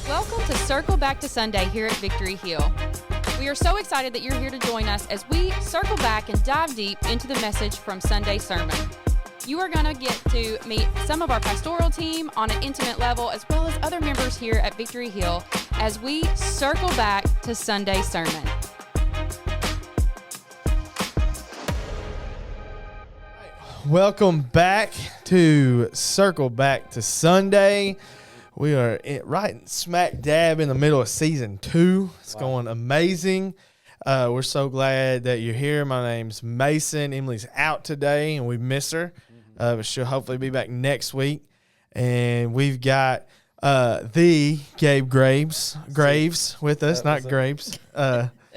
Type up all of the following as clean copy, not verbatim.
Welcome to Circle Back to Sunday here at Victory Hill. We are so excited that you're here to join us as we circle back and dive deep into the message from Sunday's sermon. You are going to get to meet some of our pastoral team on an intimate level, as well as other members here at Victory Hill as we circle back to Sunday's sermon. Welcome back to Circle Back to Sunday. We are right smack dab in the middle of season 2. It's going amazing. We're so glad that you're here. My name's Mason. Emily's out today, and we miss her. But she'll hopefully be back next week. And we've got the Gabe Graves with us, not Graves.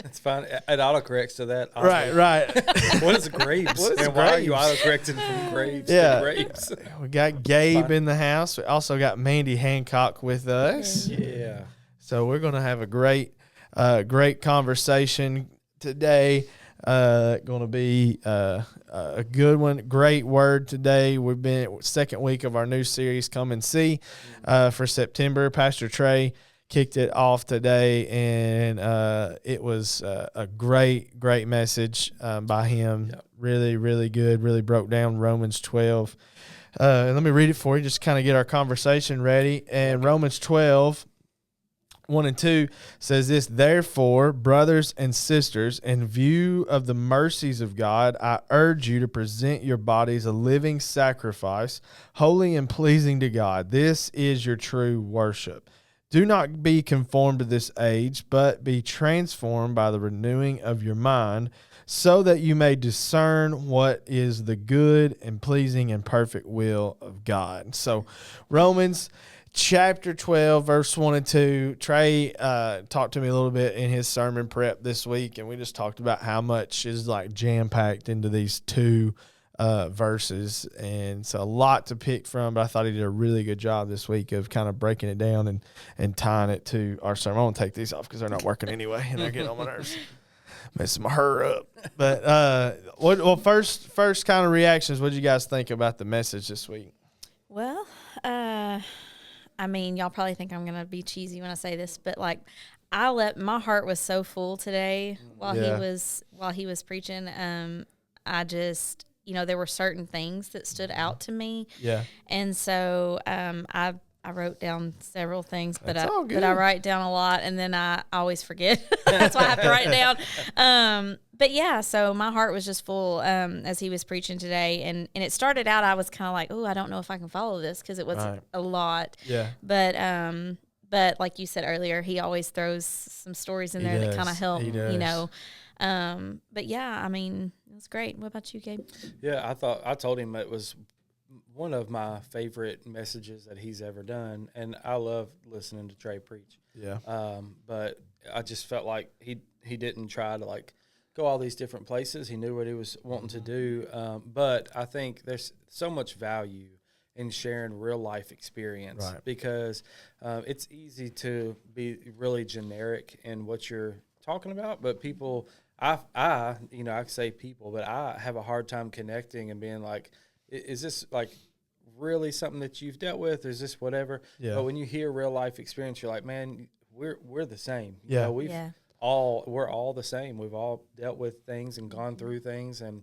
It's fine. It autocorrects to that. Right. What is grapes? What is and why are grapes? you autocorrecting from grapes to grapes? We got Gabe in the house. We also got Mandy Hancock with us. Yeah. So we're going to have a great conversation today. Going to be a good one. Great word today. We've been second week of our new series, Come and See, for September. Pastor Trey kicked it off today, and it was a great message by him. Yep. Really good. Really broke down Romans 12. And let me read it for you, just kind of get our conversation ready. And Romans 12, 1 and 2 says this: Therefore, brothers and sisters, in view of the mercies of God, I urge you to present your bodies a living sacrifice, holy and pleasing to God. This is your true worship. Do not be conformed to this age, but be transformed by the renewing of your mind, so that you may discern what is the good and pleasing and perfect will of God. So Romans chapter 12, verse 1 and 2. Trey talked to me a little bit in his sermon prep this week, and we just talked about how much is like jam-packed into these two verses, and so a lot to pick from, but I thought he did a really good job this week of kind of breaking it down and tying it to our sermon. I won't take these off because they're not working anyway, and they're getting on my nerves, messing my hair up. But first kind of reactions, what did you guys think about the message this week? Well, I mean, y'all probably think I'm gonna be cheesy when I say this, but like, my heart was so full today while he was preaching. I just, there were certain things that stood out to me. Yeah. And so I wrote down several things, but I write down a lot, and then I always forget. That's why I have to write it down. But yeah, so my heart was just full as he was preaching today. And it started out, I was kind of like, oh, I don't know if I can follow this because it was a lot. Yeah. But like you said earlier, he always throws some stories in there that kind of help, But yeah, I mean, it was great. What about you, Gabe? Yeah, I told him it was one of my favorite messages that he's ever done, and I love listening to Trey preach. Yeah. But I just felt like he didn't try to like go all these different places. He knew what he was wanting to do. But I think there's so much value in sharing real life experience, because it's easy to be really generic in what you're talking about, but people, I say people, but I have a hard time connecting and being like, is this like really something that you've dealt with? Or is this whatever? Yeah. But when you hear real life experience, you're like, man, we're the same. Yeah. We're all the same. We've all dealt with things and gone through things. And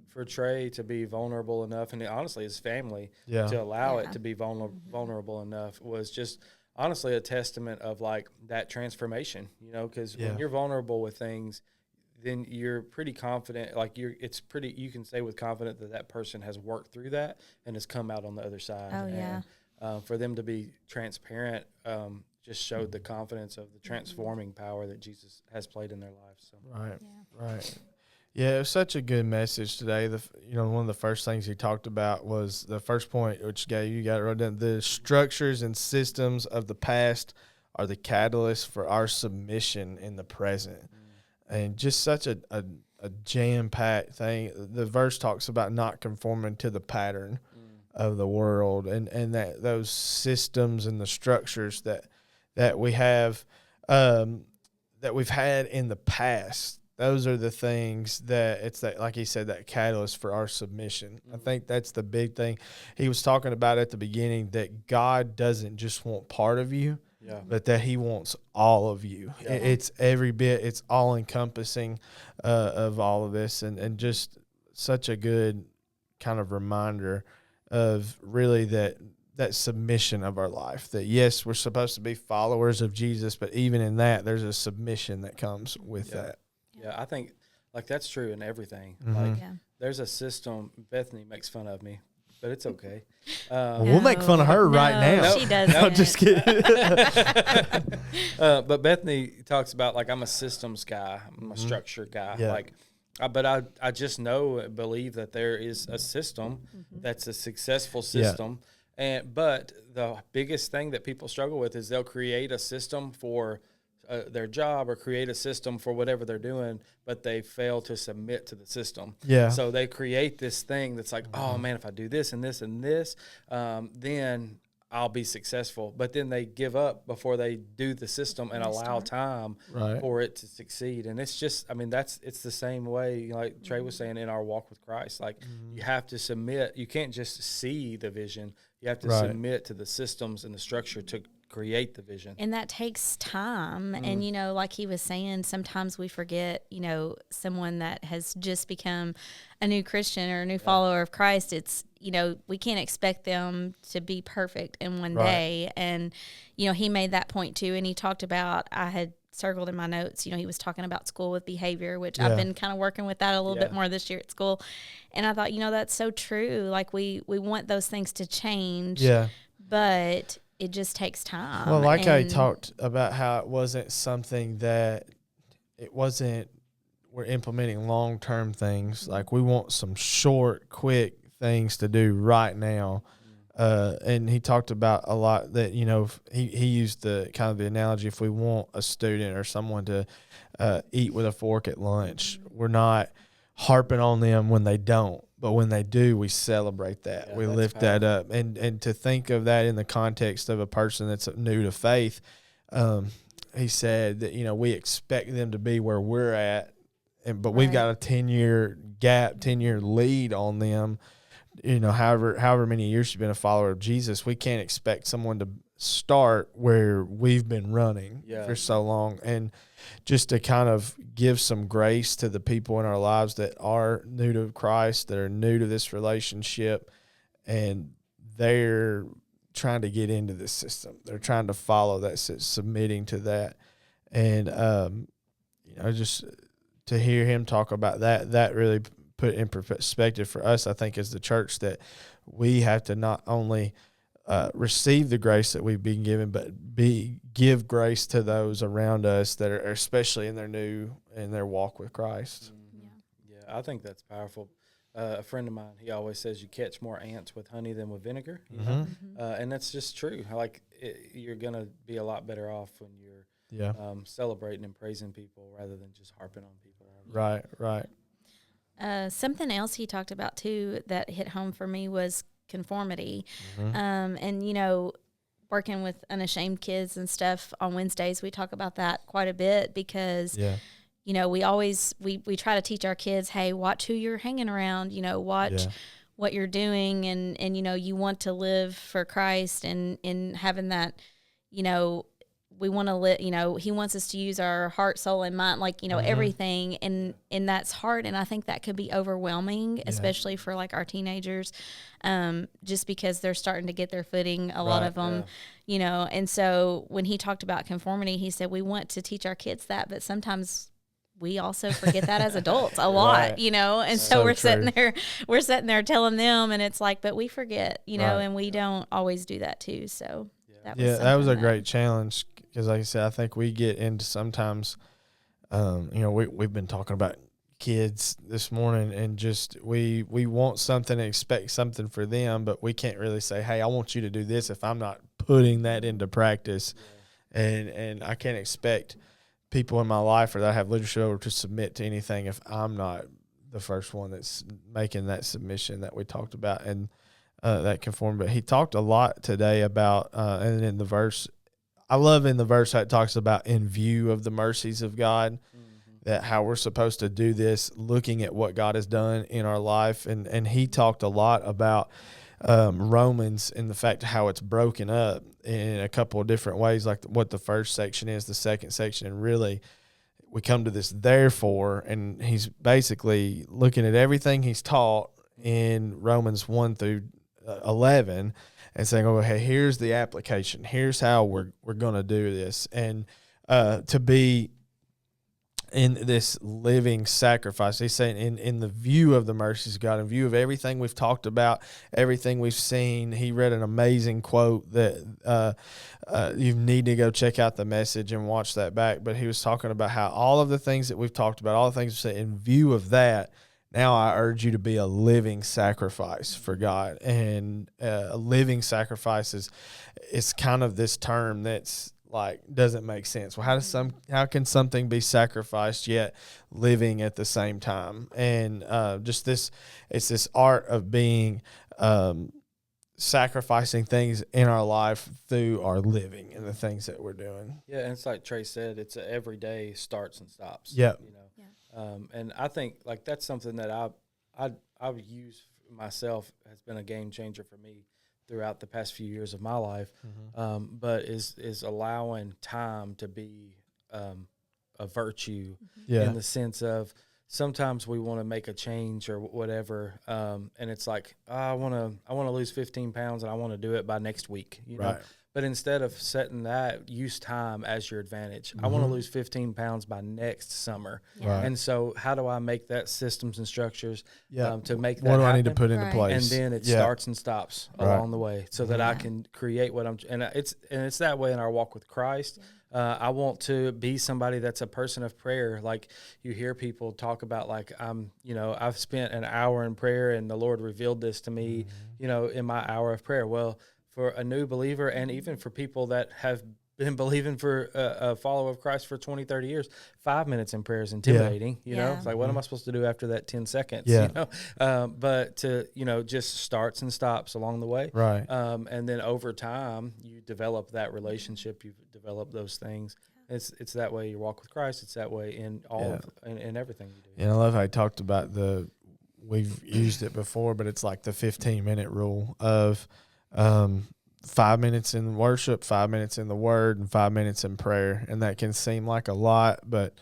for Trey to be vulnerable enough, and honestly his family to allow it to be vulnerable enough, was just honestly a testament of like that transformation, because when you're vulnerable with things, then you're pretty confident, you can say with confidence that person has worked through that and has come out on the other side. Oh, yeah. And for them to be transparent just showed the confidence of the transforming power that Jesus has played in their lives. So. Right. Yeah, it was such a good message today. One of the first things he talked about was the first point, which you got it wrote down. The structures and systems of the past are the catalyst for our submission in the present. And just such a jam-packed thing. The verse talks about not conforming to the pattern of the world, and that those systems and the structures that we have that we've had in the past. Those are the things that it's that, like he said, that catalyst for our submission. I think that's the big thing he was talking about at the beginning, that God doesn't just want part of you. but that he wants all of you. It's every bit, it's all encompassing of all of this, and just such a good kind of reminder of really that submission of our life, that yes, we're supposed to be followers of Jesus, but even in that, there's a submission that comes with that. Yeah, I think like that's true in everything. Mm-hmm. Like there's a system. Bethany makes fun of me, but it's okay. We'll make fun of her right now. She doesn't. No, just kidding. But Bethany talks about like I'm a systems guy, I'm a structure guy. Yeah. Like, but I just believe that there is a system that's a successful system. But the biggest thing that people struggle with is they'll create a system for their job or create a system for whatever they're doing, but they fail to submit to the system. Yeah. So they create this thing that's like, oh man, if I do this and this and this, then I'll be successful. But then they give up before they do the system and allow time for it to succeed. And it's just, I mean, it's the same way, like Trey was saying, in our walk with Christ. Like you have to submit. You can't just see the vision. You have to submit to the systems and the structure to create the vision. And that takes time. And, you know, like he was saying, sometimes we forget, you know, someone that has just become a new Christian or a new follower of Christ. It's, you know, we can't expect them to be perfect in one day. And, you know, he made that point too. And he talked about, I had circled in my notes, you know, he was talking about school with behavior, which I've been kind of working with that a little bit more this year at school. And I thought, you know, that's so true. Like we want those things to change, but it just takes time. Well, like I talked about how it wasn't something that we're implementing long-term things. Like we want some short, quick things to do right now. And he talked about a lot that, you know, he used the kind of the analogy, if we want a student or someone to eat with a fork at lunch, we're not harping on them when they don't, but when they do, we celebrate that. We lift that up. And to think of that in the context of a person that's new to faith, he said that, you know, we expect them to be where we're at, but we've got a 10-year gap, 10-year lead on them. You know, however many years you've been a follower of Jesus, we can't expect someone to start where we've been running for so long. And just to kind of give some grace to the people in our lives that are new to Christ, that are new to this relationship, and they're trying to get into this system. They're trying to follow that, submitting to that. And, you know, just to hear him talk about that really put in perspective for us, I think, as the church, that we have to not only receive the grace that we've been given, but give grace to those around us that are especially in their walk with Christ. Yeah, I think that's powerful. A friend of mine, he always says you catch more ants with honey than with vinegar, you know? And that's just true. Like you're gonna be a lot better off when you're celebrating and praising people rather than just harping on people. Right. Something else he talked about too that hit home for me was conformity. And, you know, working with unashamed kids and stuff on Wednesdays, we talk about that quite a bit because, you know, we always, we try to teach our kids, hey, watch who you're hanging around, you know, watch what you're doing. And, you know, you want to live for Christ and in having that, you know, we want to live, you know, he wants us to use our heart, soul, and mind, like, you know, everything. And that's hard. And I think that could be overwhelming, especially for like our teenagers, just because they're starting to get their footing, a lot of them, you know. And so when he talked about conformity, he said, we want to teach our kids that, but sometimes we also forget that as adults a lot, you know. And so we're sitting there telling them, and it's like, but we forget, you know, and we don't always do that too. So that was a great challenge. Because like I said, I think we get into sometimes, you know, we've been talking about kids this morning, and just we want something and expect something for them, but we can't really say, hey, I want you to do this if I'm not putting that into practice. And I can't expect people in my life or that I have leadership over to submit to anything if I'm not the first one that's making that submission that we talked about and that conform. But he talked a lot today about, and in the verse, I love in the verse how it talks about in view of the mercies of God, that how we're supposed to do this, looking at what God has done in our life. And he talked a lot about Romans and the fact how it's broken up. in a couple of different ways, like what the first section is, the second section, and really we come to this therefore, and he's basically looking at everything he's taught in Romans 1 through 11 and saying, oh, hey, here's the application. Here's how we're going to do this. And to be in this living sacrifice, he's saying in the view of the mercies of God, in view of everything we've talked about, everything we've seen. He read an amazing quote that you need to go check out the message and watch that back. But he was talking about how all of the things that we've talked about, all the things we said, in view of that, now I urge you to be a living sacrifice for God. And a living sacrifice is kind of this term that's like doesn't make sense. Well, how can something be sacrificed yet living at the same time? And it's this art of being sacrificing things in our life through our living and the things that we're doing. Yeah, and it's like Trey said, it's a everyday starts and stops. Yeah. And I think like that's something that I've used myself has been a game changer for me throughout the past few years of my life. But is allowing time to be a virtue in the sense of sometimes we want to make a change or whatever, and it's like I want to lose 15 pounds and I want to do it by next week, you know. But instead of setting that, use time as your advantage. I want to lose 15 pounds by next summer. And so how do I make that systems and structures to make that What do happen? I need to put into place? And then it starts and stops along the way so that I can create what I'm – and it's that way in our walk with Christ. I want to be somebody that's a person of prayer. Like you hear people talk about like, I've spent an hour in prayer and the Lord revealed this to me, in my hour of prayer. Well, for a new believer and even for people that have been believing for a follower of Christ for 20, 30 years, 5 minutes in prayer is intimidating. You know, it's like, what am I supposed to do after that 10 seconds? But to, just starts and stops along the way. Right. And then over time, you develop that relationship, you develop those things. It's that way you walk with Christ. It's that way in all in everything you do. And I love how he talked about we've used it before, but it's like the 15-minute rule of 5 minutes in worship, 5 minutes in the word, and 5 minutes in prayer. And that can seem like a lot, but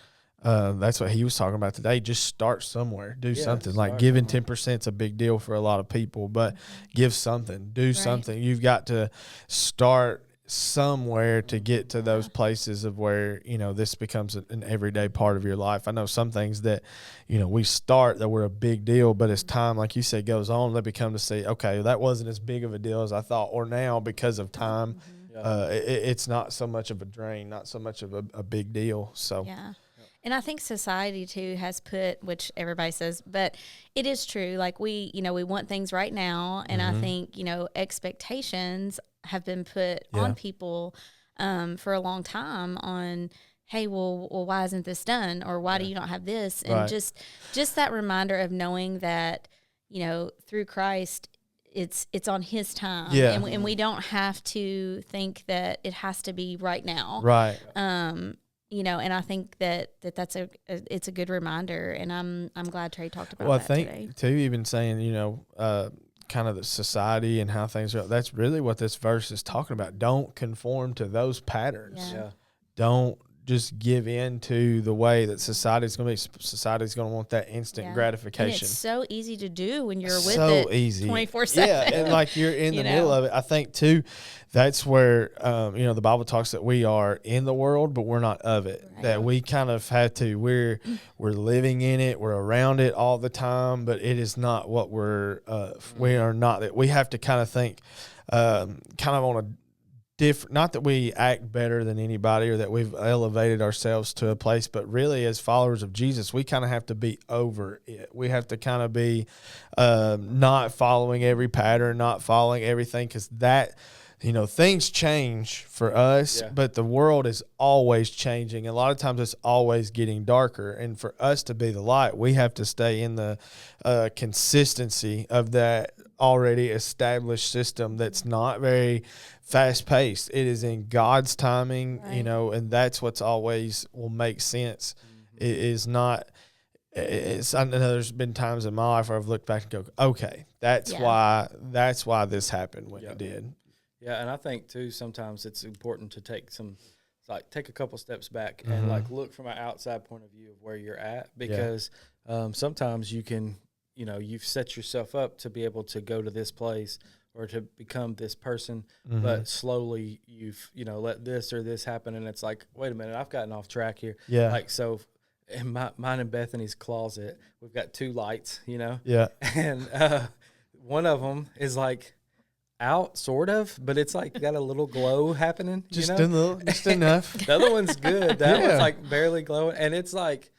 that's what he was talking about today. Just start somewhere. Do something. Like giving 10% is a big deal for a lot of people, but give something. Do something. You've got to start somewhere to get to those places of where, this becomes an everyday part of your life. I know some things that, we start that were a big deal, but as time, like you said, goes on, they become to say, okay, that wasn't as big of a deal as I thought. Or now because of time, it's not so much of a drain, not so much of a big deal. So, And I think society too has put, which everybody says, but it is true. Like we want things right now. And I think, expectations have been put on people for a long time on, hey, well, why isn't this done? Or why do you not have this? And just that reminder of knowing that, through Christ, it's on his time. And we don't have to think that it has to be right now. Right. And I think that's it's a good reminder, and I'm glad Trey talked about that today. I think too, even saying, kind of the society and how things are, that's really what this verse is talking about. Don't conform to those patterns. Don't just give in to the way that society's going to be. Society's going to want that instant gratification. And it's so easy to do when you're with so it easy. 24/7. Yeah, and like you're in the middle of it. I think too, that's where the Bible talks that we are in the world, but we're not of it. Right. That we kind of had to. We're living in it. We're around it all the time, but it is not what we're. We are not that. We have to kind of think, kind of on a different. Not that we act better than anybody or that we've elevated ourselves to a place, but really as followers of Jesus, we kind of have to be over it. We have to kind of be not following every pattern, not following everything, because that. Things change for us, but the world is always changing. A lot of times it's always getting darker. And for us to be the light, we have to stay in the consistency of that already established system that's not very fast paced. It is in God's timing, and that's what's always will make sense. It is not. I know there's been times in my life where I've looked back and go, okay, that's why this happened when it did. Yeah, and I think too sometimes it's important to take a couple steps back and like look from an outside point of view of where you're at, because sometimes you can, you've set yourself up to be able to go to this place or to become this person, but slowly you've let this or this happen, and it's like, wait a minute, I've gotten off track here. Yeah. Like, so in mine and Bethany's closet, we've got 2 lights, Yeah. and one of them is like out sort of, but it's like got a little glow happening, Just enough. The other one's good. That Yeah. one's like barely glowing, and it's like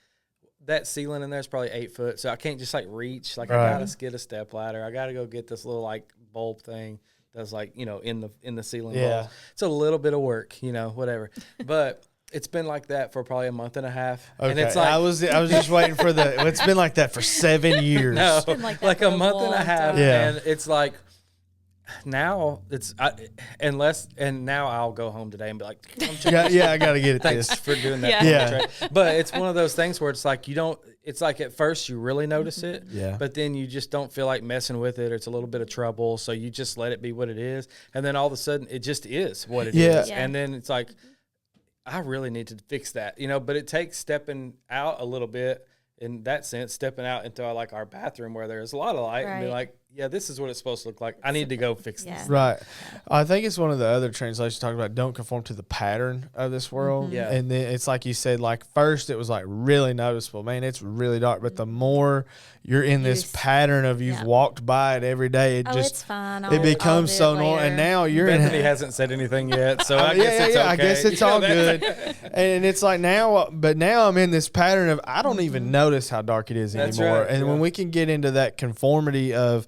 that ceiling in there is probably 8 foot, so I can't just like reach. Like Right. I gotta get a step ladder. I gotta go get this little like bulb thing that's like in the ceiling. Yeah. Balls. It's a little bit of work, whatever. But it's been like that for probably a month and a half, Okay. and it's like I was just waiting for it's been like that for 7 years. no, been like that like for a a month and a long half, time. Yeah. and it's like. Now now I'll go home today and be like, Yeah, I got to get it thanks this. for doing that. Yeah. for me, Yeah. Trey. But it's one of those things where it's like it's like at first you really notice it, Yeah. but then you just don't feel like messing with it, or it's a little bit of trouble, so you just let it be what it is, and then all of a sudden it just is what it is, Yeah. and then it's like, I really need to fix that, but it takes stepping out a little bit. In that sense, stepping out into like our bathroom where there's a lot of light and be Right. like, yeah, this is what it's supposed to look like. I need to go fix Yeah. this. Right. I think it's one of the other translations talking about don't conform to the pattern of this world. Yeah. And then it's like you said, like first it was like really noticeable. Man, it's really dark. But the more you're in this Use- pattern of you've yeah. walked by it every day, it Oh, just it's fine. it becomes so normal. And now you're in Bethany hasn't said anything yet, so I yeah, guess it's okay. I guess it's all good. And it's like now I'm in this pattern of I don't even notice how dark it is That's anymore. right, And yeah. when we can get into that conformity of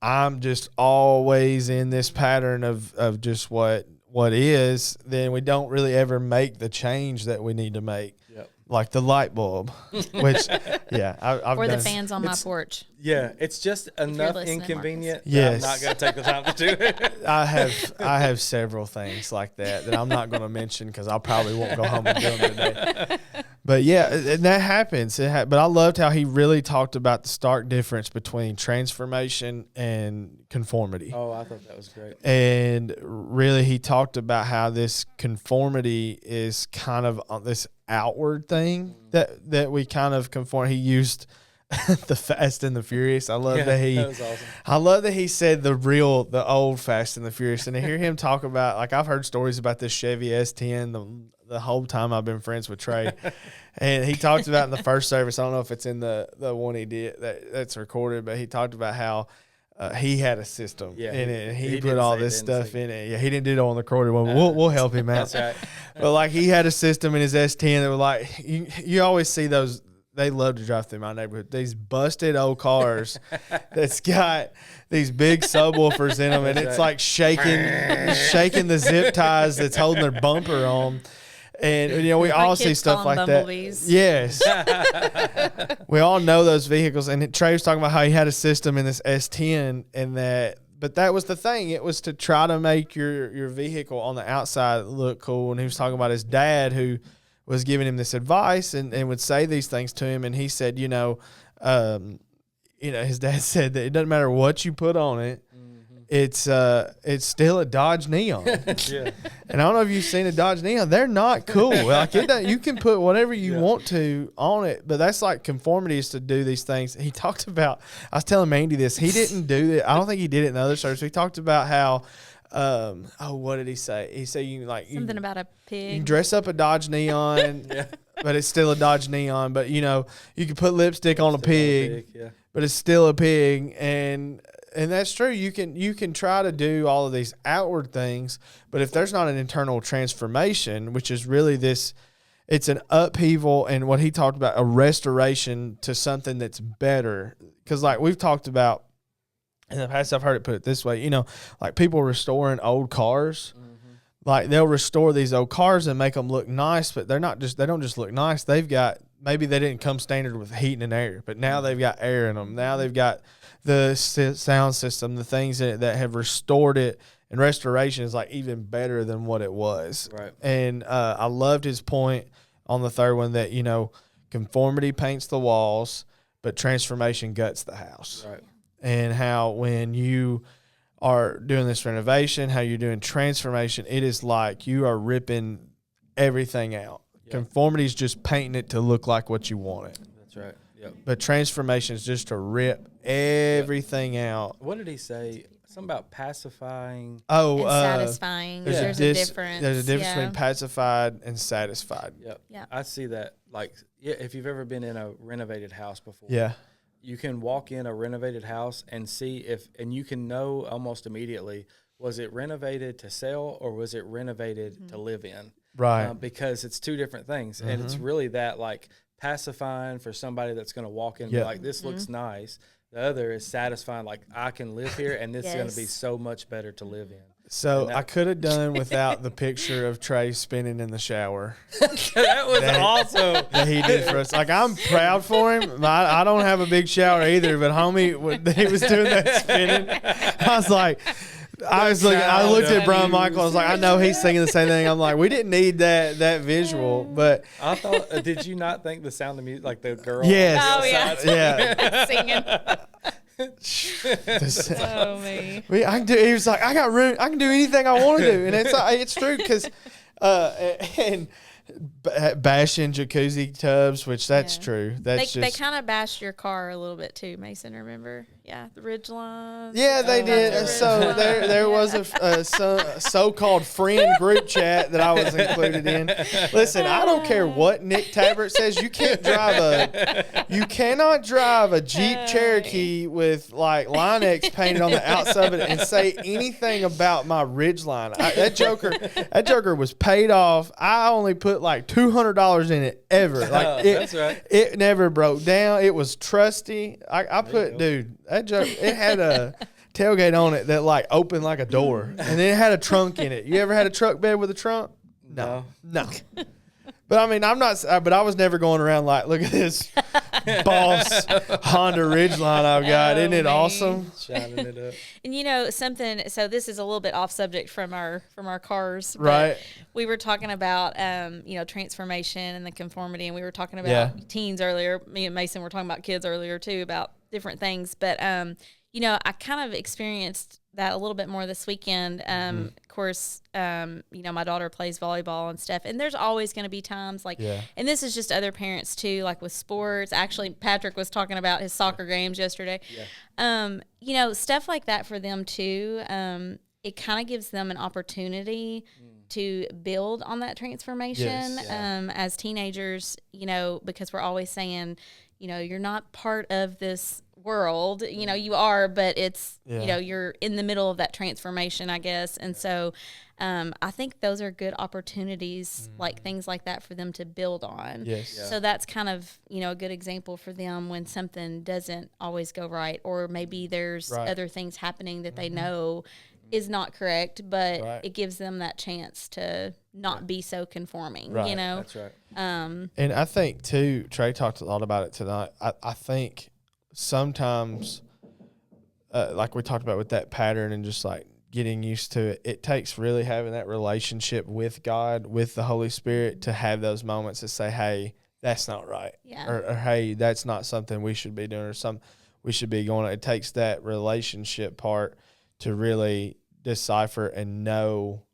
I'm just always in this pattern of just what is, then we don't really ever make the change that we need to make. Yep. Like the light bulb, which I've Or done. the fans on my porch. Yeah, it's just enough listening, inconvenient Yes. that I'm not going to take the time to do it. I have several things like that I'm not going to mention because I probably won't go home and do them today. But yeah, and that happens. But I loved how he really talked about the stark difference between transformation and conformity. Oh, I thought that was great. And really, he talked about how this conformity is kind of this outward thing that we kind of conform. He used the Fast and the Furious. I love that was awesome. I love that he said the old Fast and the Furious, and to hear him talk about, like, I've heard stories about this Chevy S10 the whole time I've been friends with Trey, and he talked about in the first service. I don't know if it's in the one he did that's recorded, but he talked about how he had a system in it, and he put all this stuff in it. Yeah, he didn't do it on the recorded one, but we'll help him out. That's right. But like he had a system in his S10 that was like you always see those. They love to drive through my neighborhood. These busted old cars that's got these big subwoofers in them, and it's like shaking the zip ties that's holding their bumper on. And we all see kids stuff call 'em like bumblebees. that. Yes, we all know those vehicles. And Trey was talking about how he had a system in this S10, and but that was the thing. It was to try to make your vehicle on the outside look cool. And he was talking about his dad who was giving him this advice and would say these things to him. And he said, his dad said that it doesn't matter what you put on it. It's still a Dodge Neon. Yeah. And I don't know if you've seen a Dodge Neon. They're not cool. Like you can put whatever you want to on it, but that's like conformity is to do these things. He talked about, I was telling Mandy this, he didn't do it. I don't think he did it in the other service. He talked about how, what did he say? He said Something about a you can pig. dress up a Dodge Neon, but it's still a Dodge Neon. But you can put lipstick on a pig, Yeah. but it's still a pig, and that's true. You can try to do all of these outward things, but if there's not an internal transformation, which is really this, it's an upheaval and what he talked about, a restoration to something that's better. Because like we've talked about in the past, I've heard it put this way, like people restoring old cars. Like they'll restore these old cars and make them look nice, but they don't just look nice. Maybe they didn't come standard with heat and air, but now they've got air in them. Now they've got the sound system, the things that have restored it, and restoration is like even better than what it was. Right. And I loved his point on the third one that, conformity paints the walls, but transformation guts the house. Right. And how when you are doing this renovation, how you're doing transformation, it is like you are ripping everything out. Yeah. Conformity is just painting it to look like what you want it. That's right. Yep. But transformation is just to rip everything out. What did he say? Something about pacifying. Oh, and satisfying. There's a difference. There's a difference between pacified and satisfied. Yep. Yeah. I see that. Like, if you've ever been in a renovated house before. Yeah. You can walk in a renovated house and see and you can know almost immediately, was it renovated to sell or was it renovated to live in? Right. Because it's two different things. And it's really that, like, pacifying for somebody that's going to walk in and be like, this looks nice. The other is satisfying, like, I can live here and this is going to be so much better to live in. So I could have done without the picture of Trey spinning in the shower. That was awesome. That he did for us. Like, I'm proud for him. I don't have a big shower either, but homie, when he was doing that spinning, I looked at Brian Michael. I was like, I know he's thinking the same thing. I'm like, we didn't need that visual, but I thought, did you not think the Sound of Music, like the girl? Yes. Oh yeah. Singing. Oh me. I can do. He was like, I got room. I can do anything I want to do, and it's true because, and bashing jacuzzi tubs, which that's true. They kind of bashed your car a little bit too, Mason. Remember? Yeah, the Ridgeline. Yeah, they did. So there was a so-called friend group chat that I was included in. Listen, I don't care what Nick Tabbert says. You cannot drive a Jeep Cherokee with like Line-X painted on the outside of it and say anything about my Ridgeline. That Joker was paid off. I only put like $200 in it ever. Like that's right. It never broke down. It was trusty. I put, dude. That joke, it had a tailgate on it that like opened like a door, and then it had a trunk in it. You ever had a truck bed with a trunk? No. But I mean, but I was never going around like, look at this boss Honda Ridgeline I've got. Isn't it awesome? Shining it up. And something, so this is a little bit off subject from our cars. But right. We were talking about, transformation and the conformity, and we were talking about teens earlier. Me and Mason were talking about kids earlier too, about different things. But, I kind of experienced that a little bit more this weekend. Of course, my daughter plays volleyball and stuff, and there's always going to be times and this is just other parents too, like with sports. Actually, Patrick was talking about his soccer games yesterday. Yeah. Stuff like that for them too. It kind of gives them an opportunity to build on that transformation as teenagers, because we're always saying, you're not part of this world, you are, but it's, you're in the middle of that transformation, I guess. And so I think those are good opportunities, like things like that for them to build on. Yes. Yeah. So that's kind of, a good example for them when something doesn't always go right, or maybe there's other things happening that they know is not correct, but it gives them that chance to not be so conforming, That's right. And I think too, Trey talked a lot about it tonight. I think sometimes, like we talked about with that pattern and just like getting used to it, it takes really having that relationship with God, with the Holy Spirit, to have those moments to say, hey, that's not right. Yeah. Or hey, that's not something we should be doing, or we should be going. It takes that relationship part to really decipher and know,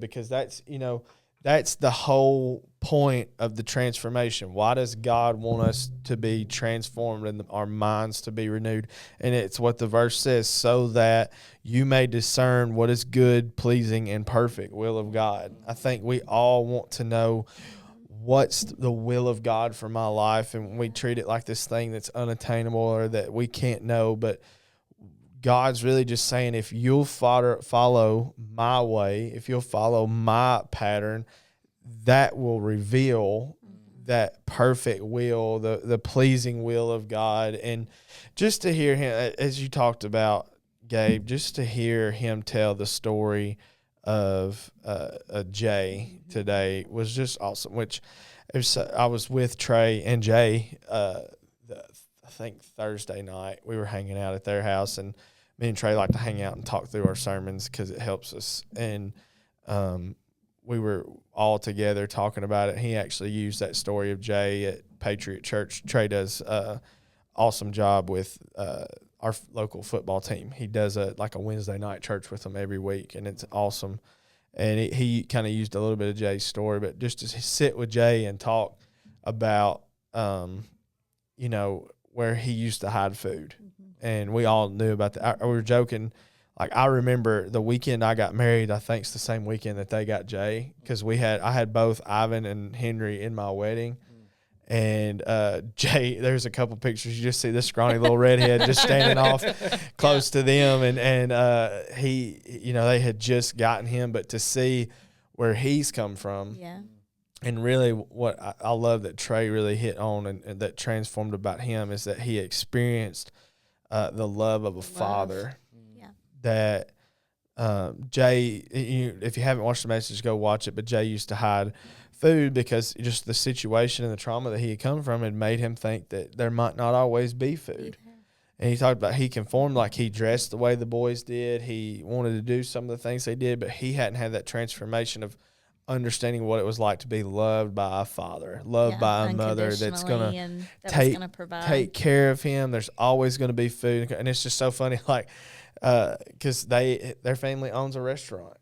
because that's the whole point of the transformation. Why does God want us to be transformed and our minds to be renewed? And it's what the verse says, so that you may discern what is good, pleasing, and perfect will of God. I think we all want to know what's the will of God for my life, and we treat it like this thing that's unattainable or that we can't know, but God's really just saying, if you'll follow my way, if you'll follow my pattern, that will reveal that perfect will, the pleasing will of God. And just to hear him, as you talked about, Gabe, just to hear him tell the story of Jay today was just awesome. I was with Trey and Jay, I think Thursday night. We were hanging out at their house, and me and Trey like to hang out and talk through our sermons because it helps us. And we were all together talking about it. He actually used that story of Jay at Patriot Church. Trey does awesome job with our local football team. He does a Wednesday night church with them every week, and it's awesome. And he kind of used a little bit of Jay's story, but just to sit with Jay and talk about, where he used to hide food. And we all knew about that. We were joking. Like, I remember the weekend I got married, I think it's the same weekend that they got Jay, because I had both Ivan and Henry in my wedding. And Jay, there's a couple pictures. You just see this scrawny little redhead just standing off close to them. And he, they had just gotten him. But to see where he's come from. Yeah. And really what I love that Trey really hit on and that transformed about him is that he experienced the love of a father. Yeah. That Jay, if you haven't watched the message, go watch it. But Jay used to hide food because just the situation and the trauma that he had come from had made him think that there might not always be food. And he talked about he conformed, like he dressed the way the boys did. He wanted to do some of the things they did, but he hadn't had that transformation of understanding what it was like to be loved by a father, loved by a mother that's going to take care of him. There's always going to be food. And it's just so funny, like, because their family owns a restaurant.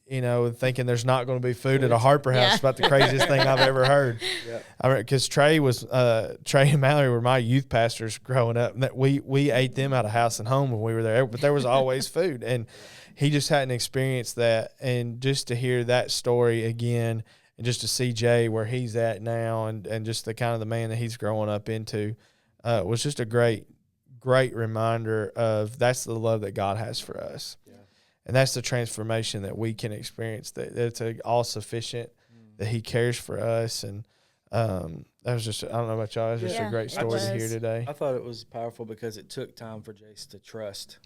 Yeah. Thinking there's not going to be food at a Harper house is about the craziest thing I've ever heard. Yeah. Because Trey and Mallory were my youth pastors growing up. And that we ate them out of house and home when we were there, but there was always food. And he just hadn't experienced that. And just to hear that story again and just to see Jay where he's at now and just the kind of the man that he's growing up into was just a great reminder of that's the love that God has for us. Yeah. And that's the transformation that we can experience, that it's all sufficient, that he cares for us. And that was just, I don't know about y'all, it was just a great story to hear today. I thought it was powerful because it took time for Jace to trust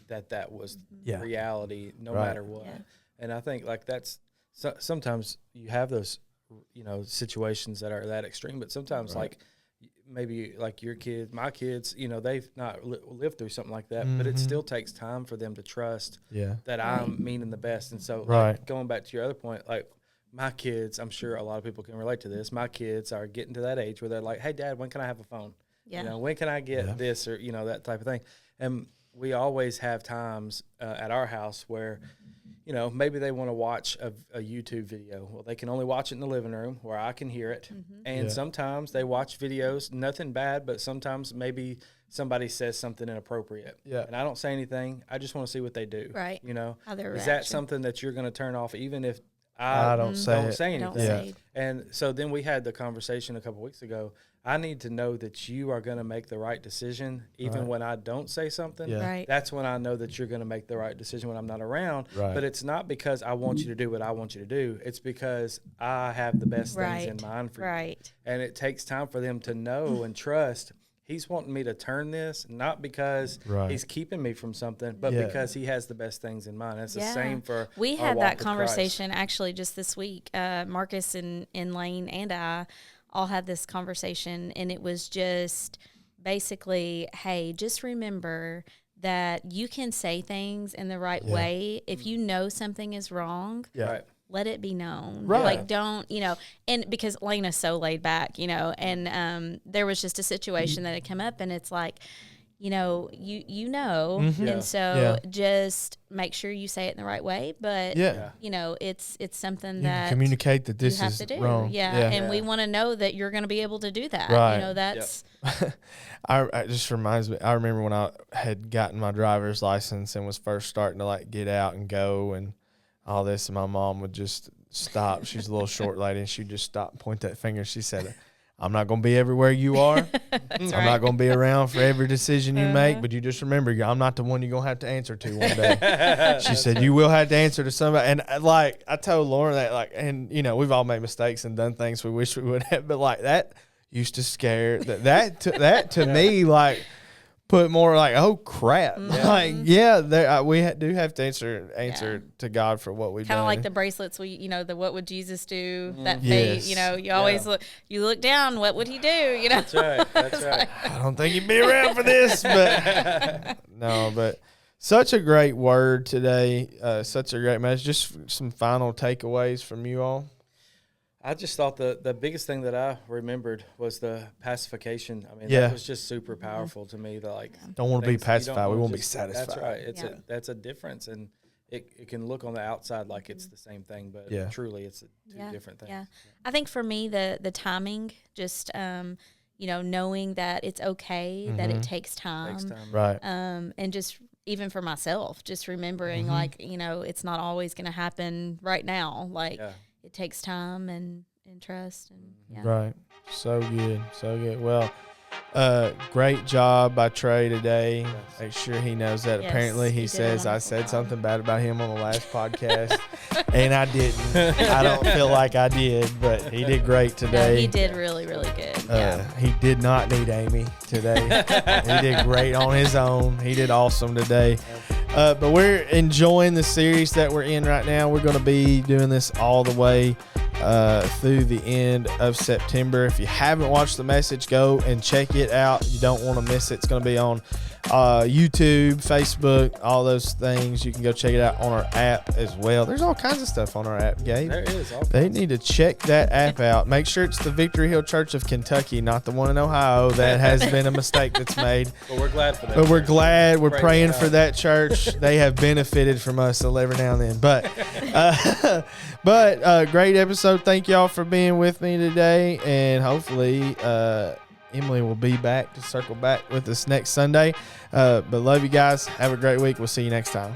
that was reality no matter what. Yeah. And I think like that's, sometimes you have those, situations that are that extreme, but sometimes like maybe like your kids, my kids, they've not lived through something like that, but it still takes time for them to trust that I'm meaning the best. And so like, going back to your other point, like, my kids, I'm sure a lot of people can relate to this. My kids are getting to that age where they're like, hey, Dad, when can I have a phone? Yeah. When can I get this or, that type of thing. And we always have times at our house where, maybe they want to watch a YouTube video. Well, they can only watch it in the living room where I can hear it. Mm-hmm. And sometimes they watch videos, nothing bad, but sometimes maybe somebody says something inappropriate. Yeah. And I don't say anything. I just want to see what they do. Right. Is that something that you're going to turn off even if I don't say anything? Don't say. And so then we had the conversation a couple weeks ago. I need to know that you are going to make the right decision even when I don't say something. Yeah. Right. That's when I know that you're going to make the right decision when I'm not around. Right. But it's not because I want you to do what I want you to do. It's because I have the best things in mind for you. Right. And it takes time for them to know and trust. He's wanting me to turn this, not because he's keeping me from something, but because he has the best things in mind. It's the same for we had that conversation actually just this week. Marcus and Lane and I all had this conversation, and it was just basically, hey, just remember that you can say things in the right way. If you know something is wrong, let it be known. Right. Like, don't, and because Lena's so laid back, and there was just a situation that had come up, and it's like, and so just make sure you say it in the right way. But it's something that communicate that this is wrong. And we want to know that you're going to be able to do that. Right. That's. It just reminds me. I remember when I had gotten my driver's license and was first starting to get out and go and all this, and my mom would just stop. She's a little short lady, and she'd just stop and point that finger. She said, I'm not going to be everywhere you are. I'm not going to be around for every decision you make, but you just remember, I'm not the one you're going to have to answer to one day. She said, you will have to answer to somebody. And I told Lauren that, and we've all made mistakes and done things we wish we would have, but that used to scare, that to me, put more oh crap, we do have to answer to God for what we've done. Kind of like the bracelets, the what would Jesus do? That faith, you always look down. What would he do? That's right. I don't think he'd be around for this, but no. But such a great word today, such a great message. Just some final takeaways from you all. I just thought the biggest thing that I remembered was the pacification. I mean, Yeah. that was just super powerful to me. Don't want to be things you don't pacified. We wanna won't be just- satisfied. That's right. It's Yeah. that's a difference, and it can look on the outside like it's the same thing, but Yeah. truly it's two different things. Yeah. I think for me, the timing, just, knowing that it's okay, that it takes time. Takes time. Right. And just even for myself, just remembering it's not always going to happen right now. Like Yeah. it takes time and trust and yeah. Right. So good. So good. Well, great job by Trey today. Yes. Make sure he knows that. Yes, Apparently, he he did a says I wonderful said job. something bad about him on the last podcast, and I didn't. I don't feel like I did, but he did great No, today. he did really, really good. Yeah. He did not need Amy today. He did great on his own. He did awesome today. But we're enjoying the series that we're in right now. We're going to be doing this all the way through the end of September. If you haven't watched the message, go and check it out. You don't want to miss it. It's going to be on YouTube, Facebook, all those things. You can go check it out on our app as well. There's all kinds of stuff on our app, Gabe. There is. They need to check that app out. Make sure it's the Victory Hill Church of Kentucky, not the one in Ohio. That has been a mistake that's made. But we're glad for that. But we're glad. We're Praise praying God. for that church. They have benefited from us every now and then. But great episode. Thank y'all for being with me today. And hopefully Emily will be back to circle back with us next Sunday. But love you guys. Have a great week. We'll see you next time.